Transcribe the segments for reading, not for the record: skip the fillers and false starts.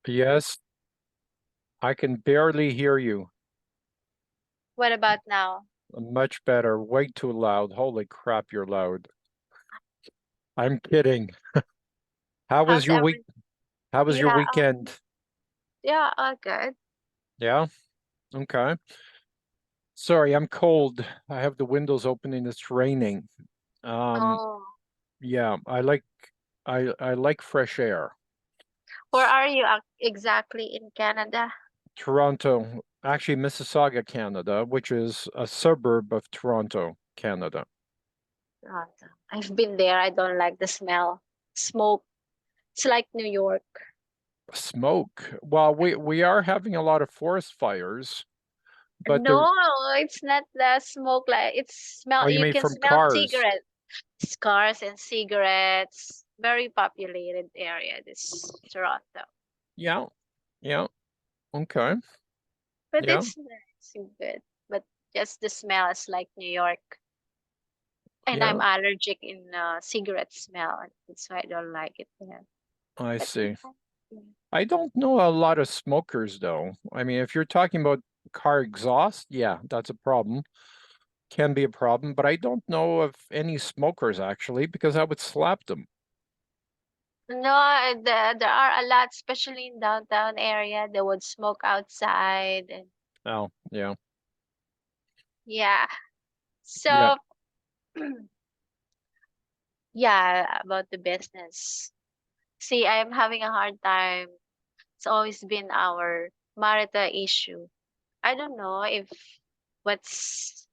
Yes, I can barely hear you. What about now? Much better. Way too loud. Holy crap, you're loud. I'm kidding. How was How's your week? every? How was your Yeah, weekend? yeah, all good. Yeah, okay. Sorry, I'm cold. I have the windows open and it's raining. Um, Oh, yeah, I like fresh air. where are you exactly in Canada? Toronto, actually Mississauga, Canada, which is a suburb of Toronto, Canada. Toronto. I've been there. I don't like the smell. Smoke. It's like New York. Smoke. Well, we are having a lot of forest fires, but the No, it's not the smoke. Like it's oh, smell. you You mean can from smell cars? cigarette cars and cigarettes. Very populated area. This Toronto, Yeah, yeah, okay, but yeah, it's nice and good. But just the smell is like New York. And yeah. I'm allergic in cigarette smell. That's why I don't like it. Yeah. I But see. yeah. I don't know a lot of smokers though. I mean, if you're talking about car exhaust, yeah, that's a problem. Can be a problem, but I don't know of any smokers actually because I would slap them. No, there are a lot, especially in downtown area. They would smoke outside, and Oh, yeah, yeah. yeah. So yeah, about the business. See, I'm having a hard time. It's always been our marital issue. I don't know if what's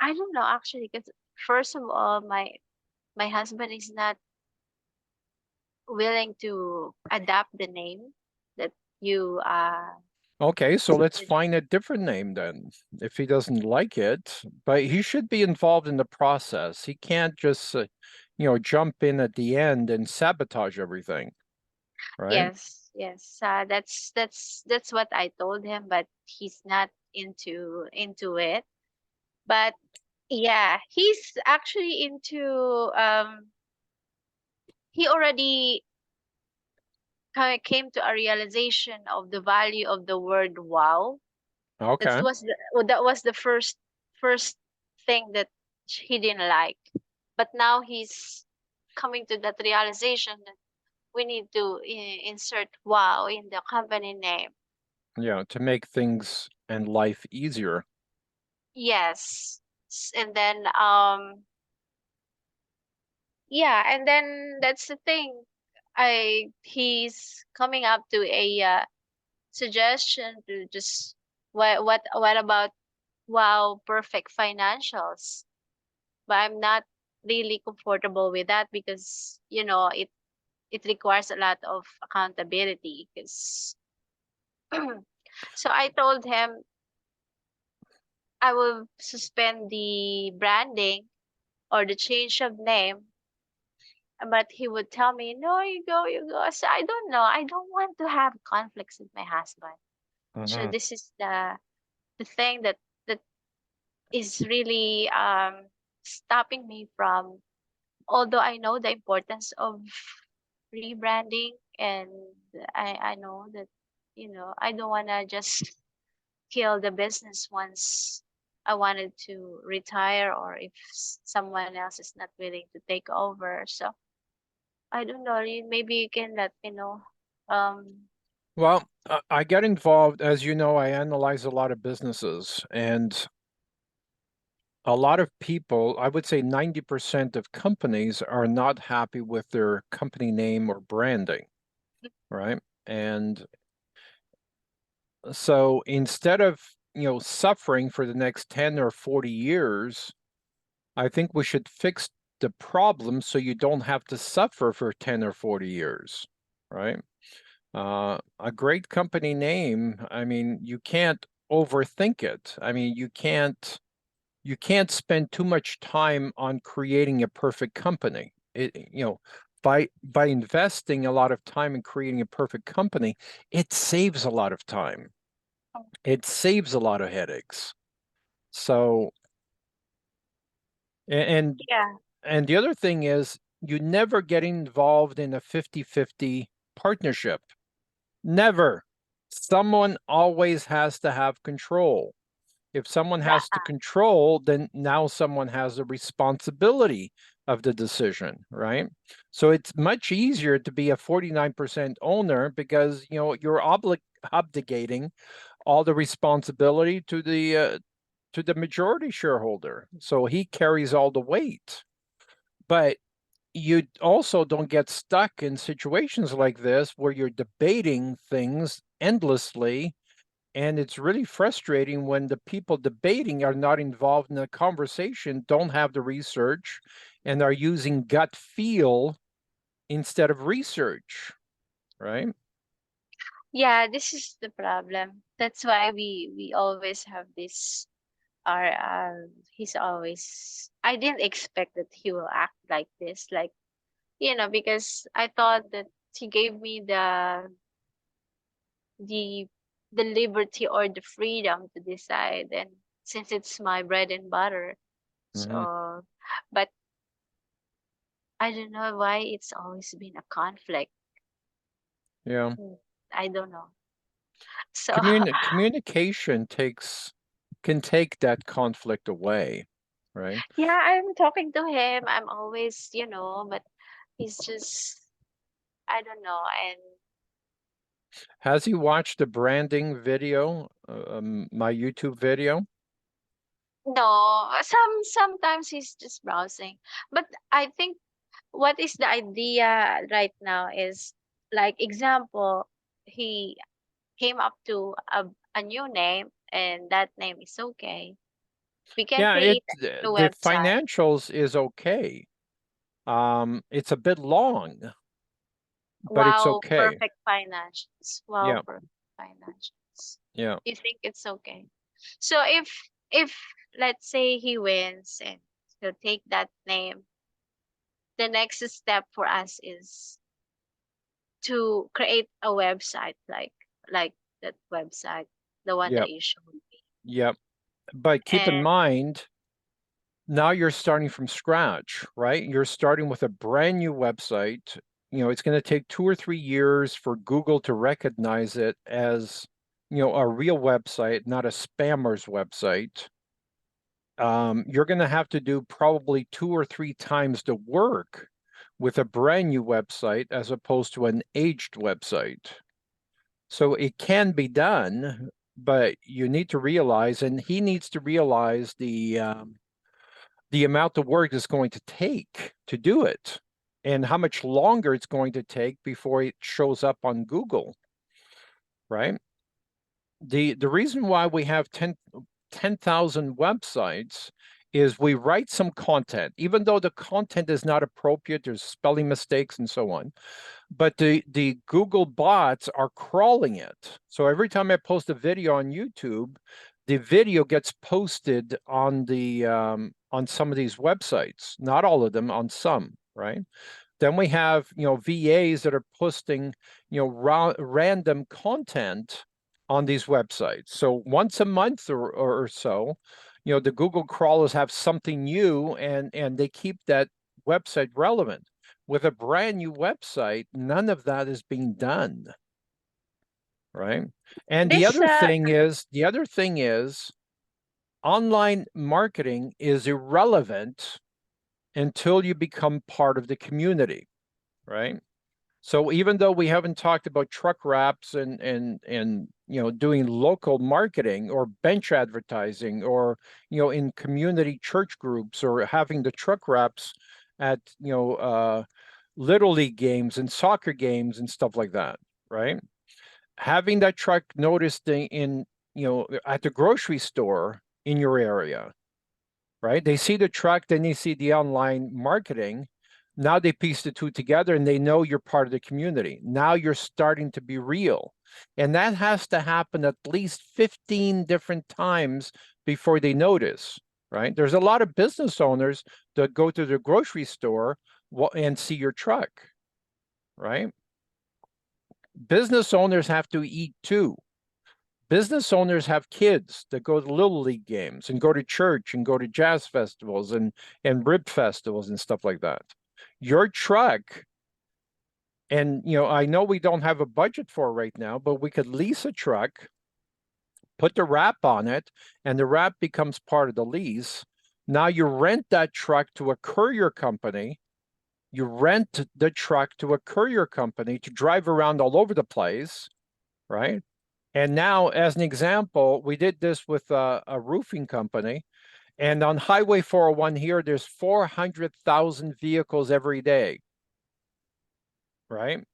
I don't know actually because first of all, my husband is not willing to adapt the name that you Okay, so let's find a different name then if he doesn't like it, but he should be involved in the process. He can't just, jump in at the end and sabotage everything, right? yes, that's what I told him, but he's not into it. But yeah, he's actually into he already kind of came to a realization of the value of the word wow. Okay. That was the first thing that he didn't like. But now he's coming to that realization that we need to insert wow in the company name. Yeah, to make things and life easier. Yes. And then yeah, and then that's the thing. I He's coming up to a suggestion to just what about wow perfect financials. But I'm not really comfortable with that because it requires a lot of accountability because so I told him I will suspend the branding or the change of name, but he would tell me, "No, you go." So I don't know. I don't want to have conflicts with my husband. So Hmm. this is the thing that is really stopping me from. Although I know the importance of rebranding, and I know that I don't wanna just kill the business once I wanted to retire or if someone else is not willing to take over. So I don't know. Maybe you can let me know. Um, Well, I get involved, as you know, I analyze a lot of businesses and a lot of people, I would say 90% of companies are not happy with their company name or branding, right? And so instead of, suffering for the next 10 or 40 years, I think we should fix the problem so you don't have to suffer for 10 or 40 years, right? A great company name, I mean, you can't overthink it. I mean, you can't spend too much time on creating a perfect company. By investing a lot of time in creating a perfect company, it saves a lot of time. It saves a lot of headaches. So, and yeah. and the other thing is you never get involved in a 50-50. partnership. Never. Someone always has to have control. If someone Yeah. has to control, then now someone has a responsibility of the decision, right? So it's much easier to be a 49% owner because you're obligating all the responsibility to the majority shareholder. So he carries all the weight. But you also don't get stuck in situations like this where you're debating things endlessly, and it's really frustrating when the people debating are not involved in the conversation, don't have the research, and are using gut feel instead of research, right? Yeah, this is the problem. That's why we always have this. Our he's always. I didn't expect that he will act like this. Like, because I thought that he gave me the the liberty or the freedom to decide, and since it's my bread and butter, Hmm. so. But I don't know why it's always been a conflict. Yeah. Mm, I don't know. So Communication can take that conflict away, right? yeah, I'm talking to him. I'm always, but he's just, I don't know. And Has he watched the branding video, my YouTube video? no, sometimes he's just browsing. But I think what is the idea right now is, like, example, he came up to a new name, and that name is okay. We can Yeah, create a new the website. financials is okay. It's a bit long, but it's Wow, okay. perfect financials. Wow, Yeah, perfect financials. yeah, You think it's okay? So if let's say he wins and he'll take that name, the next step for us is to create a website like that website, the one yeah, that you showed me. yeah. But keep in And mind, now you're starting from scratch, right? You're starting with a brand new website. It's going to take 2 or 3 years for Google to recognize it as, a real website, not a spammer's website. You're going to have to do probably 2 or 3 times the work with a brand new website as opposed to an aged website. So it can be done, but you need to realize, and he needs to realize the amount of work it's going to take to do it, and how much longer it's going to take before it shows up on Google, right? The reason why we have 10,000 websites is we write some content, even though the content is not appropriate, there's spelling mistakes and so on. But the Google bots are crawling it. So every time I post a video on YouTube, the video gets posted on some of these websites. Not all of them, on some, right? Then we have VAs that are posting random content on these websites. So once a month or so, the Google crawlers have something new, and they keep that website relevant. With a brand new website, none of that is being done, right? And this the other thing is online marketing is irrelevant until you become part of the community, right? So even though we haven't talked about truck wraps and doing local marketing or bench advertising, or in community church groups, or having the truck wraps at little league games and soccer games and stuff like that, right? Having that truck noticed at the grocery store in your area, right? They see the truck, then they see the online marketing. Now they piece the two together and they know you're part of the community. Now you're starting to be real. And that has to happen at least 15 different times before they notice, right? There's a lot of business owners that go to the grocery store and see your truck, right? Business owners have to eat too. Business owners have kids that go to little league games and go to church and go to jazz festivals and rib festivals and stuff like that. Your truck And, I know we don't have a budget for it right now, but we could lease a truck, put the wrap on it, and the wrap becomes part of the lease. Now you rent that truck to a courier company. You rent the truck to a courier company to drive around all over the place, right? And now, as an example, we did this with a roofing company. And on Highway 401 here, there's 400,000 vehicles every day, right?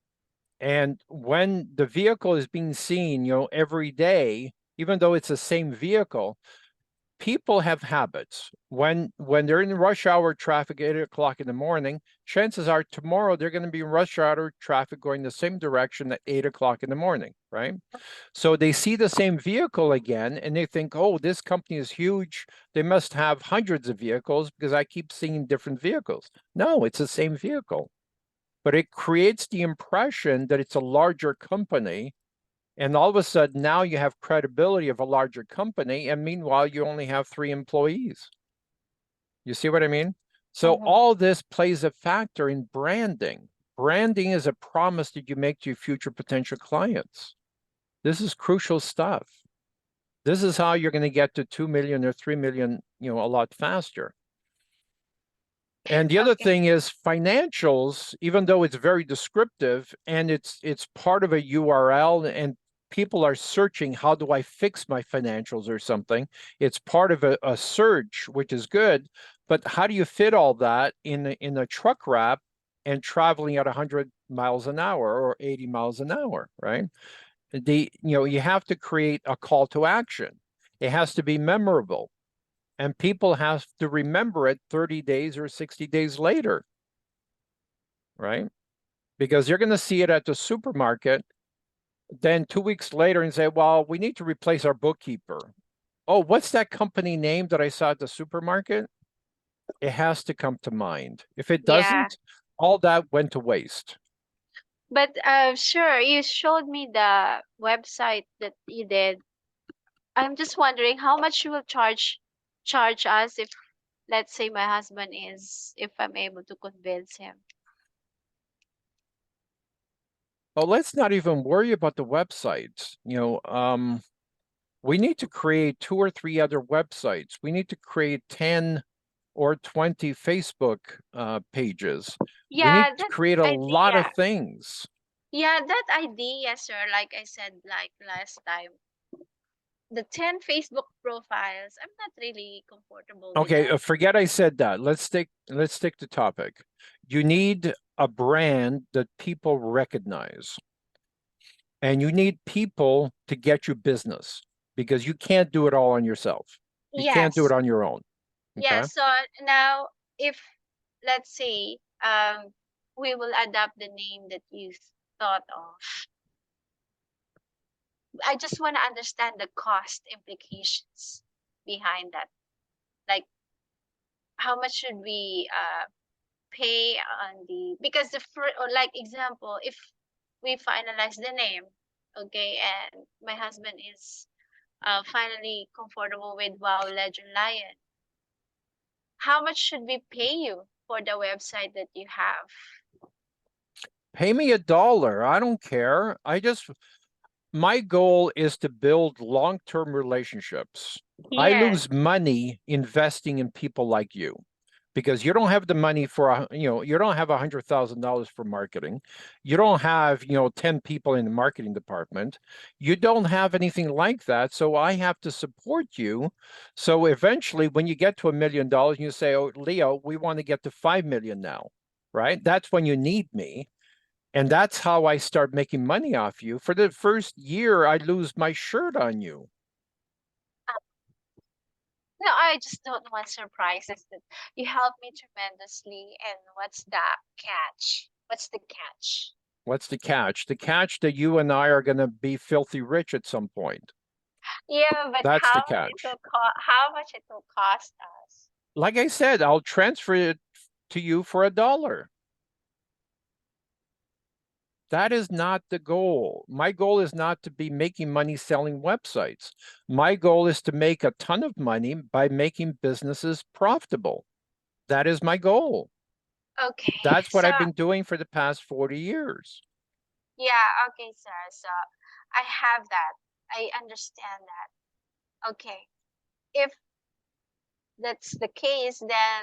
And when the vehicle is being seen, every day, even though it's the same vehicle, people have habits. When they're in rush hour traffic at 8 o'clock in the morning, chances are tomorrow they're going to be in rush hour traffic going the same direction at 8 o'clock in the morning, right? So they see the same vehicle again and they think, oh, this company is huge. They must have hundreds of vehicles because I keep seeing different vehicles. No, it's the same vehicle. But it creates the impression that it's a larger company. And all of a sudden, now you have credibility of a larger company. And meanwhile, you only have 3 employees. You see what I mean? So Mm-hmm. all this plays a factor in branding. Branding is a promise that you make to your future potential clients. This is crucial stuff. This is how you're going to get to 2 million or 3 million, a lot faster. And the other Okay. thing is financials, even though it's very descriptive and it's part of a URL and people are searching, how do I fix my financials or something? It's part of a search, which is good. But how do you fit all that in a truck wrap and traveling at 100 miles an hour or 80 miles an hour, right? You have to create a call to action. It has to be memorable. And people have to remember it 30 days or 60 days later, right? Because you're going to see it at the supermarket, then 2 weeks later and say, well, we need to replace our bookkeeper. Oh, what's that company name that I saw at the supermarket? It has to come to mind. If it Yeah. doesn't, all that went to waste. But sure, you showed me the website that you did. I'm just wondering how much you will charge us if, let's say, my husband is, if I'm able to convince him. Well, let's not even worry about the websites. We need to create 2 or 3 other websites. We need to create 10 or 20 Facebook pages. We need Yeah, to that create a lot of idea. things. Yeah, that idea, sir. Like I said, like last time, the 10 Facebook profiles. I'm not really comfortable with Okay, that. forget I said that. Let's stick to topic. You need a brand that people recognize, and you need people to get you business because you can't do it all on yourself. You can't do it Yes. on your own. Yeah. Okay. So now, if let's say we will adopt the name that you thought of, I just want to understand the cost implications behind that. Like, how much should we pay on the, because the or like example, if we finalize the name, okay, and my husband is finally comfortable with Wow Legend Lion, how much should we pay you for the website that you have? Pay me $1. I don't care. My goal is to build long-term relationships. I Yes. lose money investing in people like you because you don't have the money for, you don't have $100,000 for marketing. You don't have, 10 people in the marketing department. You don't have anything like that. So I have to support you. So eventually, when you get to $1 million, you say, oh, Leo, we want to get to 5 million now, right? That's when you need me. And that's how I start making money off you. For the first year, I lose my shirt on you. No, I just don't want surprises. That you help me tremendously, and what's the catch? What's the catch? What's the catch? The catch that you and I are going to be filthy rich at some point. Yeah, but That's how the much it catch. will how much it will cost us? Like I said, I'll transfer it to you for $1. That is not the goal. My goal is not to be making money selling websites. My goal is to make a ton of money by making businesses profitable. That is my goal. Okay. That's what So I've been doing for the past 40 years. yeah, okay, sir. So I have that. I understand that. Okay. If that's the case, then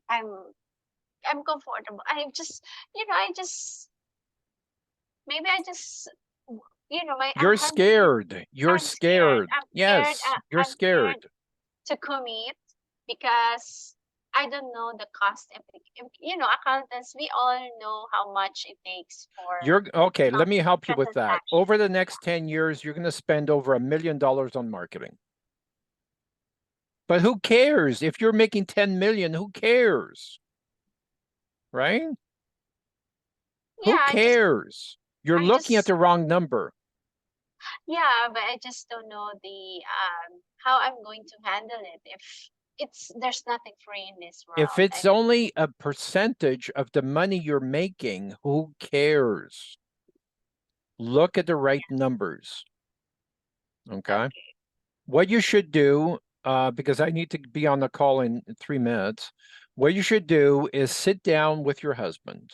I'm I'm comfortable. I just, I just, maybe I just, You're scared. You're I'm scared. scared. Yes, you're I'm scared scared. to commit because I don't know the cost. Accountants, we all know how much it takes for You're okay. Let me help you with that. transaction. Over the next 10 years, you're going to spend over $1 million on marketing. But who cares? If you're making 10 million, who cares? Right? Yeah, Who cares? You're I looking at just, the wrong number. yeah, but I just don't know the how I'm going to handle it if there's nothing free in this If world. I it's mean, only a percentage of the money you're making, who cares? Look at the right numbers. Okay. okay, What you should do, because I need to be on the call in 3 minutes, what you should do is sit down with your husband.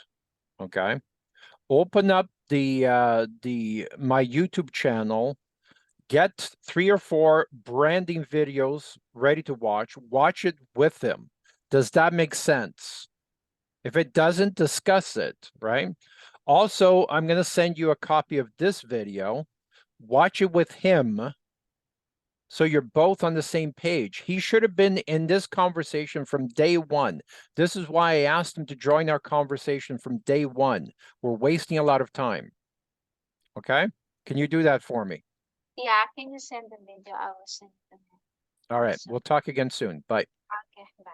Okay. Open up the my YouTube channel, get 3 or 4 branding videos ready to watch. Watch it with him. Does that make sense? If it doesn't, discuss it, right? Also, I'm going to send you a copy of this video. Watch it with him so you're both on the same page. He should have been in this conversation from day one. This is why I asked him to join our conversation from day one. We're wasting a lot of time. Okay? Can you do that for me? yeah, can you send the video? I will send it to him All right. also. We'll talk again soon. Bye. Okay, bye.